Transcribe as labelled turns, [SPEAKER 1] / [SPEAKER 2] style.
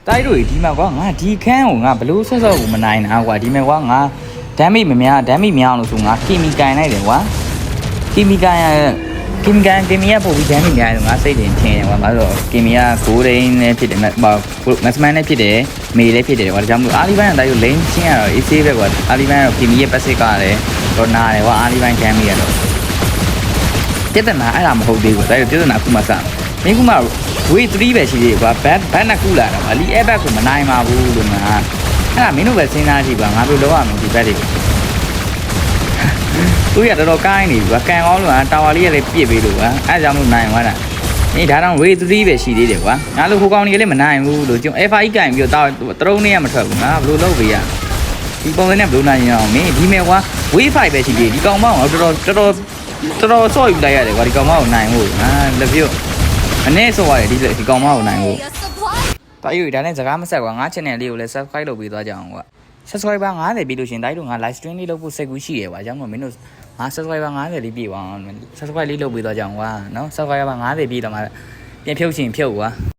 [SPEAKER 1] တိုက်လို့ဒီမှာကွာငါဒီခန်းကိုငါဘလို့ဆော့ဆော့ကိုမနိုင်တာကွာဒီမှာကွာငါဒမ်းမိမများဒမ်းမိများအောင်လို့ဆိုငါကီမီကန်လိုက်တယ်ကွာကီမီကန်ကီမီကပို့ပြီးဒမ်းမိများတယ်ငါစိတ်တင်ထင်တယ်ကွာဘာလို့ကီမီကဂိုးရင်းနဲ့ဖြစ်တယ်မက်စမန်နဲ့ဖြစ်တယ်မေလည်းဖြစ်တယ်ကွာဒါကြောင့်မို့အာလီဘိုင်းကတိုက်လို့လိန်ချင်းရတော့အေးဆေးပဲကွာအာလီဘိုင်းကတော့ကီမီရဲ့ပတ်စစ်ကလည်းတော့နားတယ်ကွာအာလီဘိုင်းဒမ်းမိရတော့ပြဿနာအဲ့ဒါမဟုတ်သေးဘူးတိုက်လို့ပြဿနာခုမှစမင်းကမှဝေး3ပဲရှိသေးတယ်ကွာဘတ်နှစ်ခုလာတော့အလီအဲဘတ်ကိုမနိုင်ပါဘူးလို့ငါအဲ့ဒါမင်းတို့ပဲစဉ်းစားကြည့်ပါငါတို့လောက်ရမယ်ဒီဘက်တွေသူရတော်ကိုင်းနေပြီကွာကန်ကောင်းလို့တာဝါလေးကလည်းပြစ်ပေးလို့ကွာအဲ့ကြောင့်မို့နိုင်သွားတာအေးဒါတော့ဝေး3ပဲရှိသေးတယ်ကွာငါတို့ဟိုကောင်ကြီးလည်းမနိုင်ဘူးလို့ကျုံ F5 ကင်ပြီးတော့တရုံးနဲ့ကမထွက်ဘူးငါဘယ်လိုလုပ်ပေးရဒီပုံစံနဲ့ဘယ်လိုနိုင်ရအောင်မင်းဒီမဲ့ကွာဝေး5ပဲရှိသေးတယ်ဒီကောင်မောင်းတော်ဆော့ယူလိုက်ရတယ်ကွာဒီကောင်မောင်းကိုနိုင်ဖို့ငါလက်ပြုတ်အနေဆော့ရတယ်ဒီကောင်မောင်းကိုနိုင်ဖို့တိုက်ယူဒါနဲ့စကားမဆက်ကွာငါ channel လေးကိုလည်း subscribe လုပ်ပေးသွားကြအောင်ကွာ subscriber 90ပြီးလို့ရှင်တိုက်လို့ငါ live stream လေးလုပ်ဖို့စိတ်ကူးရှိတယ်ကွာအကြောင်းမို့မင်းတို့ငါ subscriber 90လေးပြည့်သွားအောင် subscribe လေးလုပ်ပေးသွားကြအောင်ကွာနော် subscriber 90ပြီးတော့မှပြန်ဖြုတ်ချင်ဖြုတ်ကွာ